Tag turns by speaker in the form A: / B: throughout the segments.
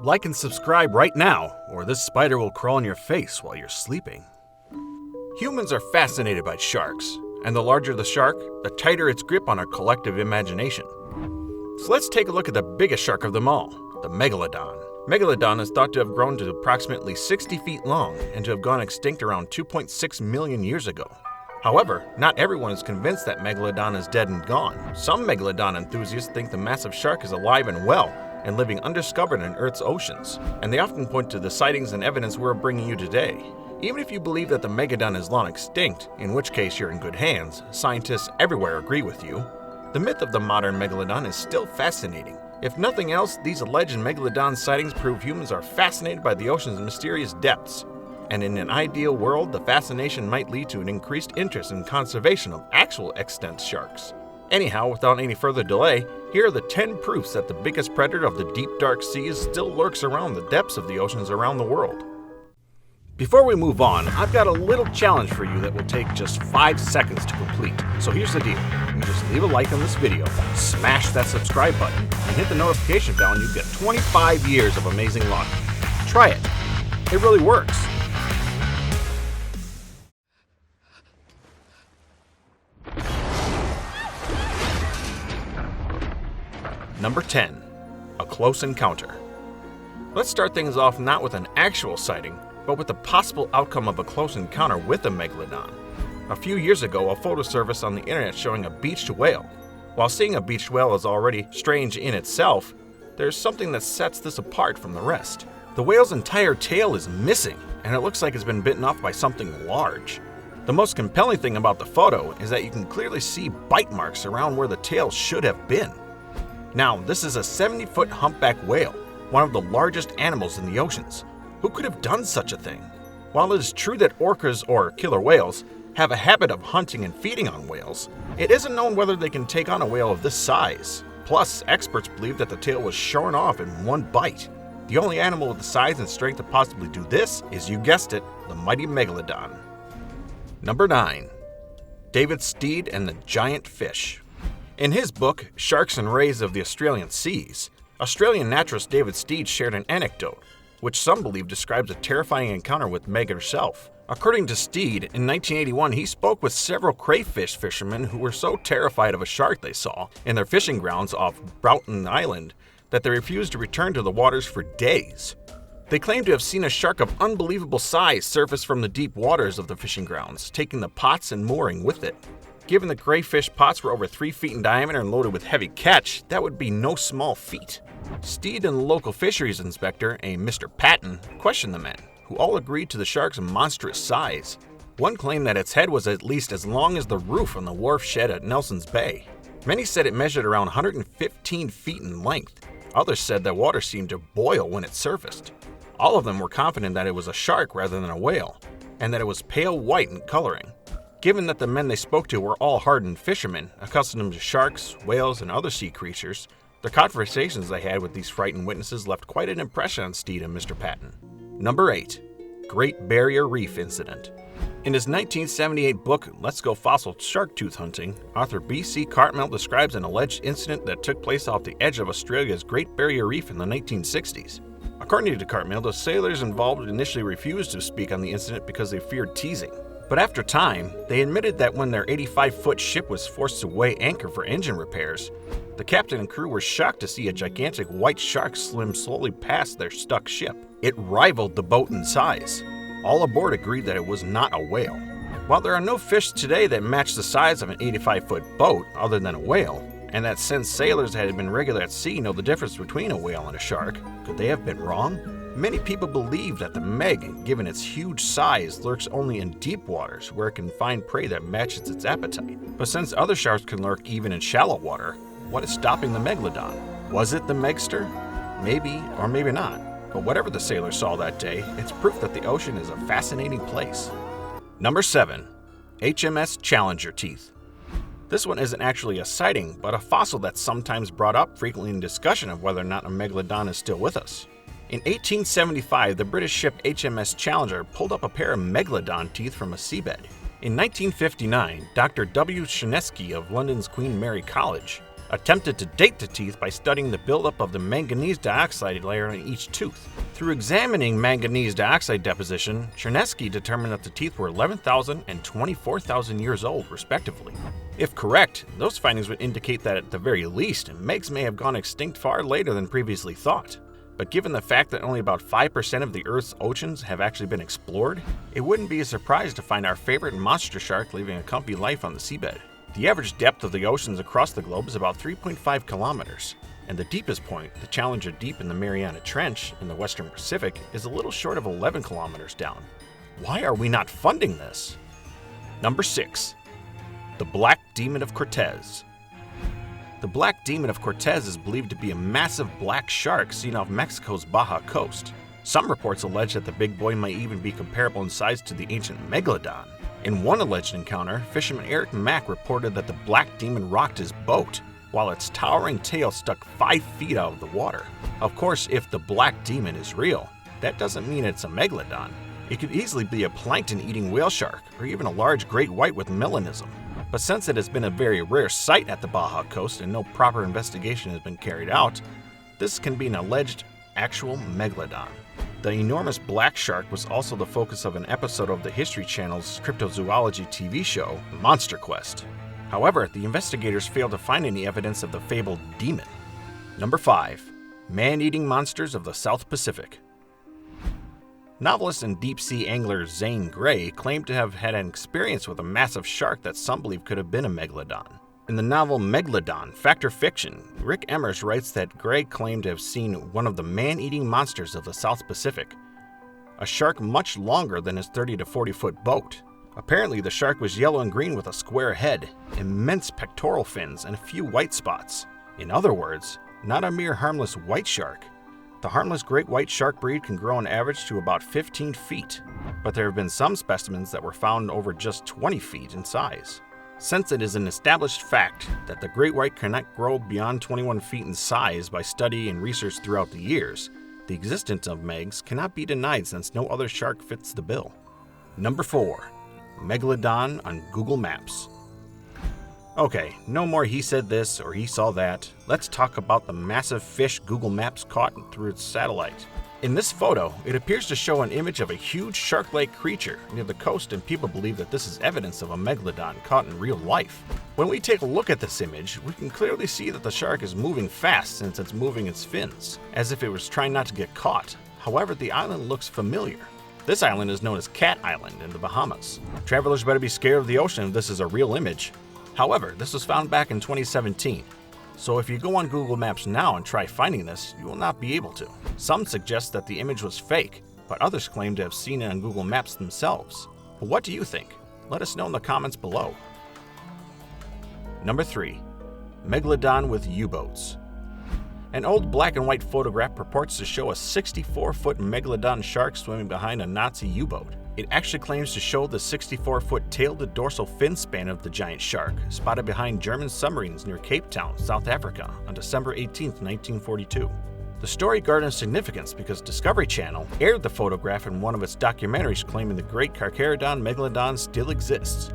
A: Like and subscribe right now, or this spider will crawl in your face while you're sleeping. Humans are fascinated by sharks, and the larger the shark, the tighter its grip on our collective imagination. So let's take a look at the biggest shark of them all, the Megalodon. Megalodon is thought to have grown to approximately 60 feet long and to have gone extinct around 2.6 million years ago. However, not everyone is convinced that Megalodon is dead and gone. Some Megalodon enthusiasts think the massive shark is alive and well, and living undiscovered in Earth's oceans, and they often point to the sightings and evidence we're bringing you today. Even if you believe that the Megalodon is long extinct, in which case you're in good hands, scientists everywhere agree with you, the myth of the modern Megalodon is still fascinating. If nothing else, these alleged Megalodon sightings prove humans are fascinated by the ocean's mysterious depths. And in an ideal world, the fascination might lead to an increased interest in conservation of actual extant sharks. Anyhow, without any further delay, here are the 10 proofs that the biggest predator of the deep dark seas still lurks around the depths of the oceans around the world. Before we move on, I've got a little challenge for you that will take just 5 seconds to complete. So here's the deal. You just leave a like on this video, smash that subscribe button, and hit the notification bell and you get 25 years of amazing luck. Try it. It really works. Number 10. A close encounter. Let's start things off not with an actual sighting, but with the possible outcome of a close encounter with a Megalodon. A few years ago, a photo surfaced on the internet showing a beached whale. While seeing a beached whale is already strange in itself, there's something that sets this apart from the rest. The whale's entire tail is missing, and it looks like it's been bitten off by something large. The most compelling thing about the photo is that you can clearly see bite marks around where the tail should have been. Now, this is a 70-foot humpback whale, one of the largest animals in the oceans. Who could have done such a thing? While it is true that orcas, or killer whales, have a habit of hunting and feeding on whales, it isn't known whether they can take on a whale of this size. Plus, experts believe that the tail was shorn off in one bite. The only animal with the size and strength to possibly do this is, you guessed it, the mighty Megalodon. Number 9. David Steed and the Giant Fish. In his book, Sharks and Rays of the Australian Seas, Australian naturalist David Steed shared an anecdote, which some believe describes a terrifying encounter with Meg herself. According to Steed, in 1981 he spoke with several crayfish fishermen who were so terrified of a shark they saw in their fishing grounds off Broughton Island that they refused to return to the waters for days. They claimed to have seen a shark of unbelievable size surface from the deep waters of the fishing grounds, taking the pots and mooring with it. Given the crayfish pots were over 3 feet in diameter and loaded with heavy catch, that would be no small feat. Steed and the local fisheries inspector, a Mr. Patton, questioned the men, who all agreed to the shark's monstrous size. One claimed that its head was at least as long as the roof on the wharf shed at Nelson's Bay. Many said it measured around 115 feet in length. Others said that water seemed to boil when it surfaced. All of them were confident that it was a shark rather than a whale, and that it was pale white in coloring. Given that the men they spoke to were all hardened fishermen, accustomed to sharks, whales, and other sea creatures, the conversations they had with these frightened witnesses left quite an impression on Steed and Mr. Patton. Number 8. Great Barrier Reef Incident. In his 1978 book, Let's Go Fossil Shark Tooth Hunting, author B.C. Cartmel describes an alleged incident that took place off the edge of Australia's Great Barrier Reef in the 1960s. According to Cartmel, the sailors involved initially refused to speak on the incident because they feared teasing. But after time, they admitted that when their 85-foot ship was forced to weigh anchor for engine repairs, the captain and crew were shocked to see a gigantic white shark swim slowly past their stuck ship. It rivaled the boat in size. All aboard agreed that it was not a whale. While there are no fish today that match the size of an 85-foot boat other than a whale, and that since sailors had been regular at sea know the difference between a whale and a shark, could they have been wrong? Many people believe that the Meg, given its huge size, lurks only in deep waters where it can find prey that matches its appetite. But since other sharks can lurk even in shallow water, what is stopping the Megalodon? Was it the Megster? Maybe or maybe not. But whatever the sailors saw that day, it's proof that the ocean is a fascinating place. Number 7. HMS Challenger Teeth. This one isn't actually a sighting, but a fossil that's sometimes brought up frequently in discussion of whether or not a Megalodon is still with us. In 1875, the British ship HMS Challenger pulled up a pair of Megalodon teeth from a seabed. In 1959, Dr. W. Shinesky of London's Queen Mary College attempted to date the teeth by studying the buildup of the manganese dioxide layer in each tooth. Through examining manganese dioxide deposition, Chernesky determined that the teeth were 11,000 and 24,000 years old, respectively. If correct, those findings would indicate that at the very least, Megs may have gone extinct far later than previously thought. But given the fact that only about 5% of the Earth's oceans have actually been explored, it wouldn't be a surprise to find our favorite monster shark living a comfy life on the seabed. The average depth of the oceans across the globe is about 3.5 kilometers, and the deepest point, the Challenger Deep in the Mariana Trench in the Western Pacific, is a little short of 11 kilometers down. Why are we not funding this? Number 6. The Black Demon of Cortez. The Black Demon of Cortez is believed to be a massive black shark seen off Mexico's Baja coast. Some reports allege that the big boy might even be comparable in size to the ancient Megalodon. In one alleged encounter, fisherman Eric Mack reported that the Black Demon rocked his boat, while its towering tail stuck 5 feet out of the water. Of course, if the Black Demon is real, that doesn't mean it's a Megalodon. It could easily be a plankton-eating whale shark, or even a large great white with melanism. But since it has been a very rare sight at the Baja coast and no proper investigation has been carried out, this can be an alleged actual Megalodon. The enormous black shark was also the focus of an episode of the History Channel's cryptozoology TV show, Monster Quest. However, the investigators failed to find any evidence of the fabled demon. Number 5. Man-eating monsters of the South Pacific. Novelist and deep-sea angler Zane Grey claimed to have had an experience with a massive shark that some believe could have been a Megalodon. In the novel Megalodon, Fact or Fiction, Rick Emmers writes that Grey claimed to have seen one of the man-eating monsters of the South Pacific, a shark much longer than his 30 to 40-foot boat. Apparently, the shark was yellow and green with a square head, immense pectoral fins, and a few white spots. In other words, not a mere harmless white shark. The harmless great white shark breed can grow on average to about 15 feet, but there have been some specimens that were found over just 20 feet in size. Since it is an established fact that the great white cannot grow beyond 21 feet in size by study and research throughout the years, the existence of Megs cannot be denied since no other shark fits the bill. Number 4. Megalodon on Google Maps. Okay, no more he said this or he saw that. Let's talk about the massive fish Google Maps caught through its satellite. In this photo, it appears to show an image of a huge shark-like creature near the coast, and people believe that this is evidence of a megalodon caught in real life. When we take a look at this image, we can clearly see that the shark is moving fast since it's moving its fins, as if it was trying not to get caught. However, the island looks familiar. This island is known as Cat Island in the Bahamas. Travelers better be scared of the ocean if this is a real image. However, this was found back in 2017. So if you go on Google Maps now and try finding this, you will not be able to. Some suggest that the image was fake, but others claim to have seen it on Google Maps themselves. But what do you think? Let us know in the comments below. Number 3. Megalodon with U-boats. An old black and white photograph purports to show a 64-foot Megalodon shark swimming behind a Nazi U-boat. It actually claims to show the 64-foot tail to dorsal fin span of the giant shark, spotted behind German submarines near Cape Town, South Africa, on December 18, 1942. The story garners significance because Discovery Channel aired the photograph in one of its documentaries claiming the great Carcharodon megalodon still exists.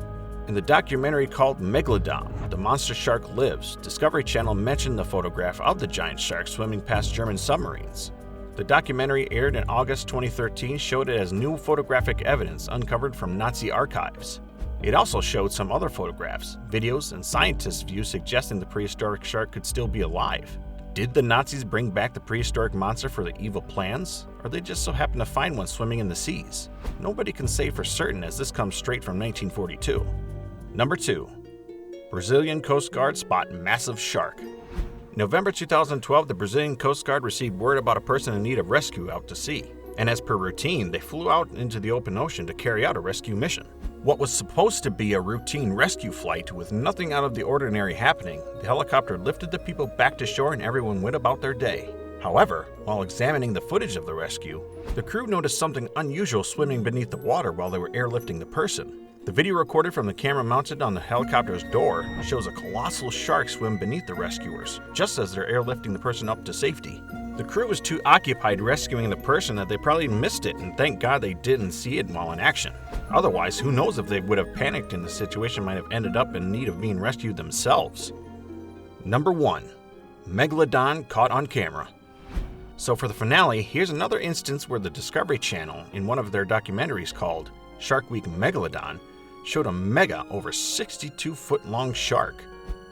A: In the documentary called Megalodon, The Monster Shark Lives, Discovery Channel mentioned the photograph of the giant shark swimming past German submarines. The documentary, aired in August 2013, showed it as new photographic evidence uncovered from Nazi archives. It also showed some other photographs, videos, and scientists' views suggesting the prehistoric shark could still be alive. Did the Nazis bring back the prehistoric monster for their evil plans, or they just so happened to find one swimming in the seas? Nobody can say for certain, as this comes straight from 1942. Number 2. Brazilian Coast Guard spot massive shark. In November 2012, the Brazilian Coast Guard received word about a person in need of rescue out to sea, and as per routine, they flew out into the open ocean to carry out a rescue mission. What was supposed to be a routine rescue flight with nothing out of the ordinary happening, the helicopter lifted the people back to shore and everyone went about their day. However, while examining the footage of the rescue, the crew noticed something unusual swimming beneath the water while they were airlifting the person. The video recorded from the camera mounted on the helicopter's door shows a colossal shark swim beneath the rescuers, just as they're airlifting the person up to safety. The crew was too occupied rescuing the person that they probably missed it, and thank God they didn't see it while in action. Otherwise, who knows if they would have panicked and the situation might have ended up in need of being rescued themselves. Number 1. Megalodon caught on camera. So for the finale, here's another instance where the Discovery Channel, in one of their documentaries called Shark Week Megalodon, showed a mega over 62-foot long shark.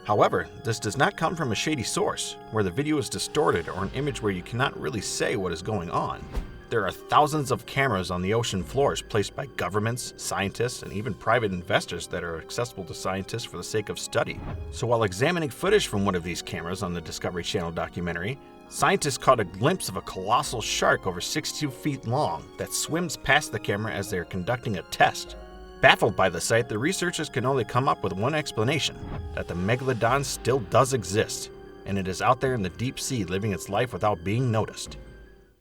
A: However, this does not come from a shady source, where the video is distorted or an image where you cannot really say what is going on. There are thousands of cameras on the ocean floors placed by governments, scientists, and even private investors that are accessible to scientists for the sake of study. So while examining footage from one of these cameras on the Discovery Channel documentary, scientists caught a glimpse of a colossal shark over 62 feet long that swims past the camera as they are conducting a test. Baffled by the sight, the researchers can only come up with one explanation: that the Megalodon still does exist, and it is out there in the deep sea living its life without being noticed.